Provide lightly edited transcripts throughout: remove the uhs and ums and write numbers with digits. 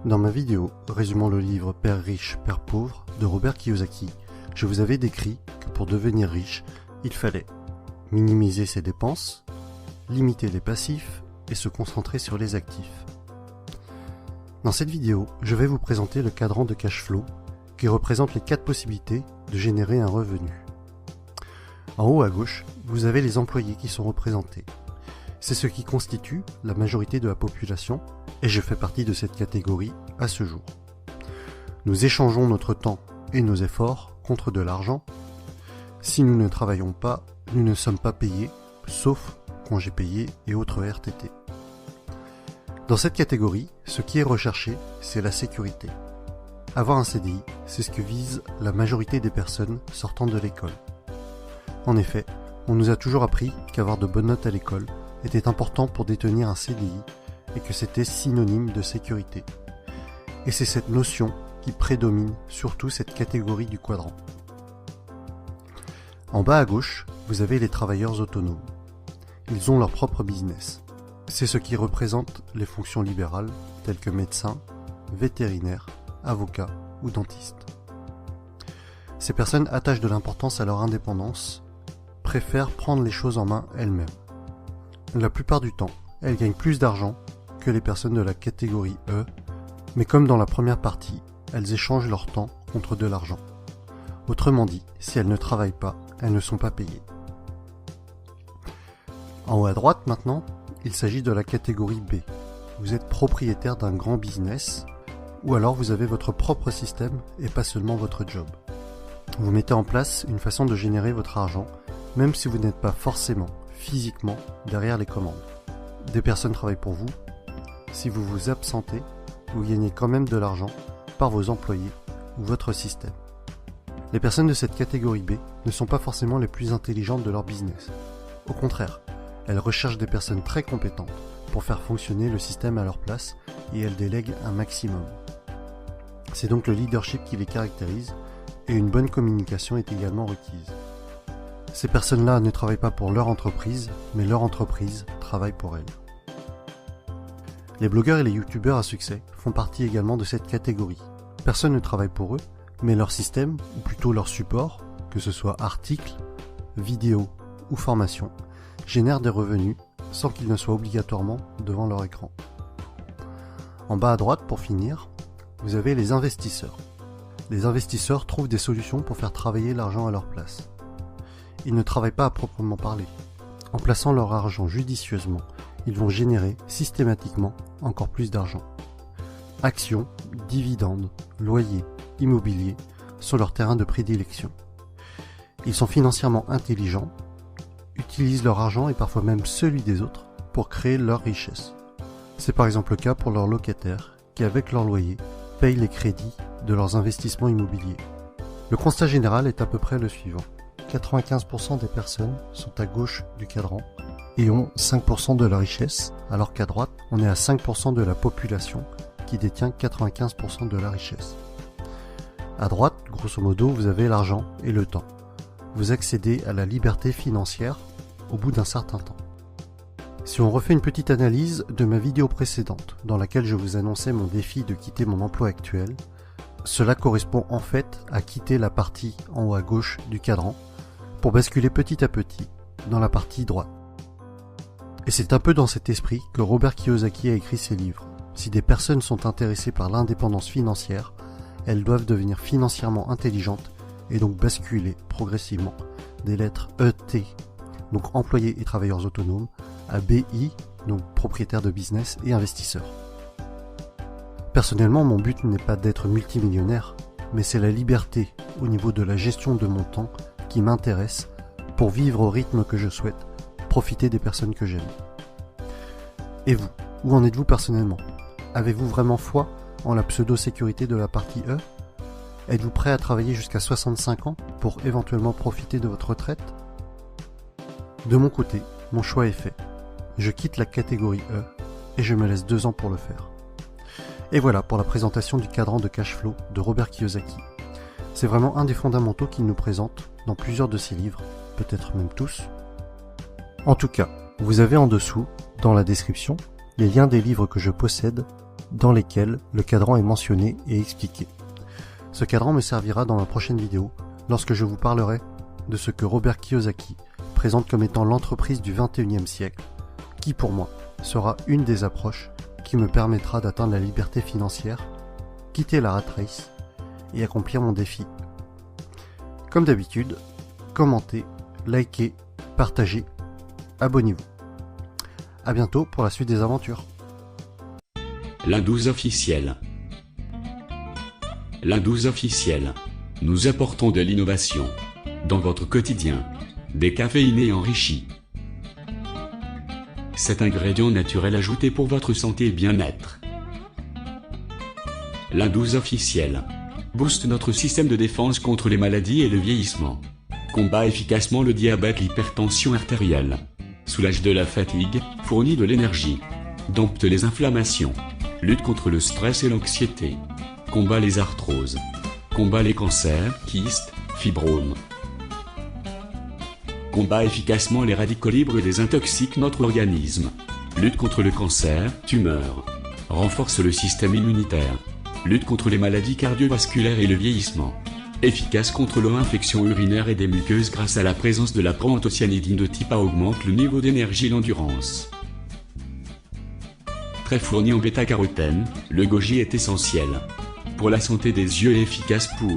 Dans ma vidéo résumant le livre Père riche, Père pauvre de Robert Kiyosaki, je vous avais décrit que pour devenir riche, il fallait minimiser ses dépenses, limiter les passifs et se concentrer sur les actifs. Dans cette vidéo, je vais vous présenter le cadran de cash flow qui représente les 4 possibilités de générer un revenu. En haut à gauche, vous avez les employés qui sont représentés. C'est ce qui constitue la majorité de la population et je fais partie de cette catégorie à ce jour. Nous échangeons notre temps et nos efforts contre de l'argent. Si nous ne travaillons pas, nous ne sommes pas payés, sauf congés payés et autres RTT. Dans cette catégorie, ce qui est recherché, c'est la sécurité. Avoir un CDI, c'est ce que vise la majorité des personnes sortant de l'école. En effet, on nous a toujours appris qu'avoir de bonnes notes à l'école était important pour détenir un CDI et que c'était synonyme de sécurité. Et c'est cette notion qui prédomine surtout cette catégorie du quadrant. En bas à gauche, vous avez les travailleurs autonomes. Ils ont leur propre business. C'est ce qui représente les fonctions libérales telles que médecin, vétérinaire, avocat ou dentiste. Ces personnes attachent de l'importance à leur indépendance, préfèrent prendre les choses en main elles-mêmes. La plupart du temps, elles gagnent plus d'argent que les personnes de la catégorie E, mais comme dans la première partie, elles échangent leur temps contre de l'argent. Autrement dit, si elles ne travaillent pas, elles ne sont pas payées. En haut à droite maintenant, il s'agit de la catégorie B. Vous êtes propriétaire d'un grand business, ou alors vous avez votre propre système et pas seulement votre job. Vous mettez en place une façon de générer votre argent, même si vous n'êtes pas forcément physiquement derrière les commandes. Des personnes travaillent pour vous. Si vous vous absentez, vous gagnez quand même de l'argent par vos employés ou votre système. Les personnes de cette catégorie B ne sont pas forcément les plus intelligentes de leur business. Au contraire, elles recherchent des personnes très compétentes pour faire fonctionner le système à leur place et elles délèguent un maximum. C'est donc le leadership qui les caractérise et une bonne communication est également requise. Ces personnes-là ne travaillent pas pour leur entreprise, mais leur entreprise travaille pour elles. Les blogueurs et les youtubeurs à succès font partie également de cette catégorie. Personne ne travaille pour eux, mais leur système, ou plutôt leur support, que ce soit articles, vidéos ou formations, génère des revenus sans qu'ils ne soient obligatoirement devant leur écran. En bas à droite, pour finir, vous avez les investisseurs. Les investisseurs trouvent des solutions pour faire travailler l'argent à leur place. Ils ne travaillent pas à proprement parler. En plaçant leur argent judicieusement, ils vont générer systématiquement encore plus d'argent. Actions, dividendes, loyers, immobilier sont leurs terrains de prédilection. Ils sont financièrement intelligents, utilisent leur argent et parfois même celui des autres pour créer leur richesse. C'est par exemple le cas pour leurs locataires qui, avec leur loyer, payent les crédits de leurs investissements immobiliers. Le constat général est à peu près le suivant. 95% des personnes sont à gauche du cadran et ont 5% de la richesse, alors qu'à droite, on est à 5% de la population qui détient 95% de la richesse. À droite, grosso modo, vous avez l'argent et le temps. Vous accédez à la liberté financière au bout d'un certain temps. Si on refait une petite analyse de ma vidéo précédente, dans laquelle je vous annonçais mon défi de quitter mon emploi actuel, cela correspond en fait à quitter la partie en haut à gauche du cadran pour basculer petit à petit dans la partie droite. Et c'est un peu dans cet esprit que Robert Kiyosaki a écrit ses livres. Si des personnes sont intéressées par l'indépendance financière, elles doivent devenir financièrement intelligentes et donc basculer progressivement des lettres ET, donc employés et travailleurs autonomes, à BI, donc propriétaires de business et investisseurs. Personnellement, mon but n'est pas d'être multimillionnaire, mais c'est la liberté au niveau de la gestion de mon temps qui m'intéresse pour vivre au rythme que je souhaite, profiter des personnes que j'aime. Et vous, où en êtes-vous personnellement? Avez-vous vraiment foi en la pseudo-sécurité de la partie E? Êtes-vous prêt à travailler jusqu'à 65 ans pour éventuellement profiter de votre retraite? De mon côté, mon choix est fait. Je quitte la catégorie E et je me laisse 2 ans pour le faire. Et voilà pour la présentation du cadran de cash flow de Robert Kiyosaki. C'est vraiment un des fondamentaux qu'il nous présente dans plusieurs de ses livres, peut-être même tous. En tout cas, vous avez en dessous, dans la description, les liens des livres que je possède dans lesquels le cadran est mentionné et expliqué. Ce cadran me servira dans ma prochaine vidéo lorsque je vous parlerai de ce que Robert Kiyosaki présente comme étant l'entreprise du 21e siècle, qui pour moi sera une des approches qui me permettra d'atteindre la liberté financière, quitter la rat race et accomplir mon défi. Comme d'habitude, commentez, likez, partagez, abonnez-vous. A bientôt pour la suite des aventures. L'Indouse officiel. L'Indouse officiel. Nous apportons de l'innovation dans votre quotidien, décaféiné et enrichi. Cet ingrédient naturel ajouté pour votre santé et bien-être. L'Indouse officiel booste notre système de défense contre les maladies et le vieillissement. Combat efficacement le diabète, l'hypertension artérielle. Soulage de la fatigue, fournit de l'énergie. Dompte les inflammations. Lutte contre le stress et l'anxiété. Combat les arthroses. Combat les cancers, kystes, fibromes. Combat efficacement les radicaux libres et désintoxique notre organisme. Lutte contre le cancer, tumeur. Renforce le système immunitaire. Lutte contre les maladies cardiovasculaires et le vieillissement. Efficace contre l'infection urinaire et des muqueuses grâce à la présence de la proanthocyanidine de type A, augmente le niveau d'énergie et l'endurance. Très fourni en bêta-carotène, le goji est essentiel pour la santé des yeux et efficace pour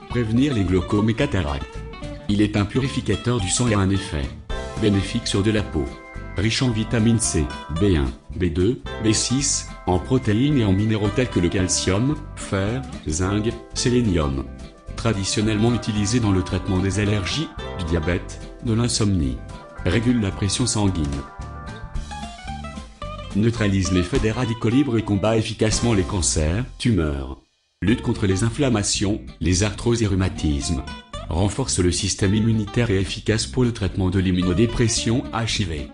prévenir les glaucomes et cataractes. Il est un purificateur du sang et a un effet bénéfique sur de la peau. Riche en vitamine C, B1, B2, B6, en protéines et en minéraux tels que le calcium, fer, zinc, sélénium. Traditionnellement utilisé dans le traitement des allergies, du diabète, de l'insomnie. Régule la pression sanguine. Neutralise l'effet des radicaux libres et combat efficacement les cancers, tumeurs. Lutte contre les inflammations, les arthroses et rhumatismes. Renforce le système immunitaire et efficace pour le traitement de l'immunodépression HIV.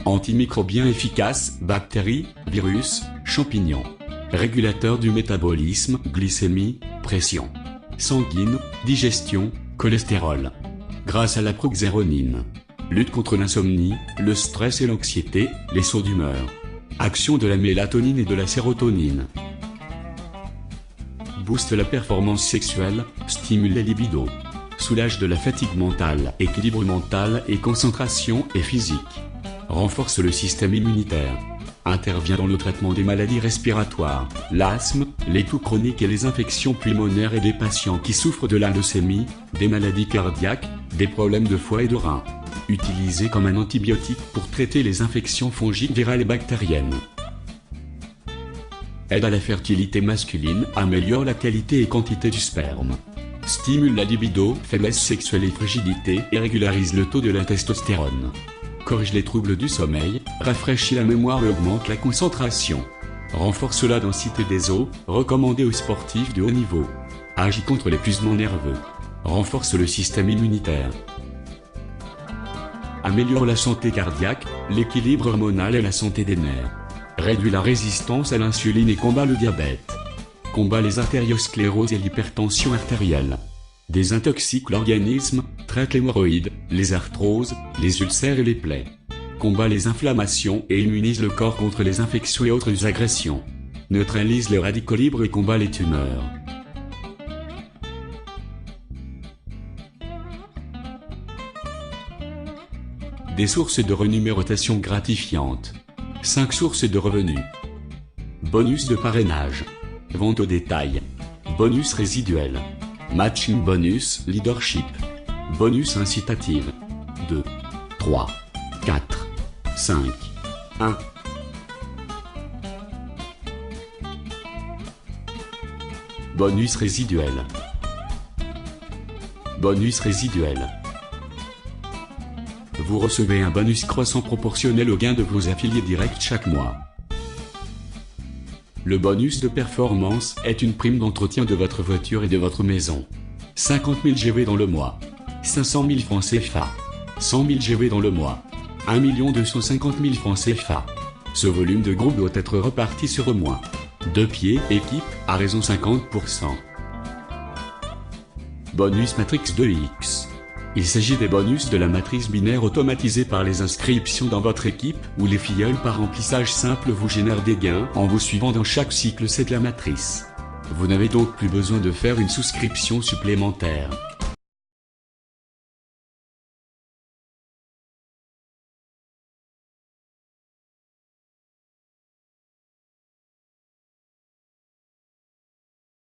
Antimicrobien efficace, bactéries, virus, champignons. Régulateur du métabolisme, glycémie, pression sanguine, digestion, cholestérol. Grâce à la proxéronine. Lutte contre l'insomnie, le stress et l'anxiété, les sauts d'humeur. Action de la mélatonine et de la sérotonine. Booste la performance sexuelle, stimule les libidos. Soulage de la fatigue mentale, équilibre mental et concentration et physique. Renforce le système immunitaire. Intervient dans le traitement des maladies respiratoires, l'asthme, les toux chroniques et les infections pulmonaires et des patients qui souffrent de la leucémie, des maladies cardiaques, des problèmes de foie et de rein. Utilisé comme un antibiotique pour traiter les infections fongiques, virales et bactériennes. Aide à la fertilité masculine, améliore la qualité et quantité du sperme. Stimule la libido, faiblesse sexuelle et frigidité et régularise le taux de la testostérone. Corrige les troubles du sommeil, rafraîchit la mémoire et augmente la concentration. Renforce la densité des os, recommandé aux sportifs de haut niveau. Agit contre l'épuisement nerveux. Renforce le système immunitaire. Améliore la santé cardiaque, l'équilibre hormonal et la santé des nerfs. Réduit la résistance à l'insuline et combat le diabète. Combat les artérioscléroses et l'hypertension artérielle. Désintoxique l'organisme, traite l'hémorroïde, les arthroses, les ulcères et les plaies. Combat les inflammations et immunise le corps contre les infections et autres agressions. Neutralise les radicaux libres et combat les tumeurs. Des sources de renumérotation gratifiantes. 5 sources de revenus. Bonus de parrainage. Vente au détail. Bonus résiduel. Matching bonus, leadership. Bonus incitative. 2, 3, 4, 5, 1. Bonus résiduel. Bonus résiduel. Vous recevez un bonus croissant proportionnel au gain de vos affiliés directs chaque mois. Le bonus de performance est une prime d'entretien de votre voiture et de votre maison. 50 000 GV dans le mois. 500 000 francs CFA. 100 000 GV dans le mois. 1 250 000 francs CFA. Ce volume de groupe doit être reparti sur au moins 2 pieds équipe, à raison 50%. Bonus Matrix 2X. Il s'agit des bonus de la matrice binaire automatisée par les inscriptions dans votre équipe, où les filleuls par remplissage simple vous génèrent des gains en vous suivant dans chaque cycle C de la matrice. Vous n'avez donc plus besoin de faire une souscription supplémentaire.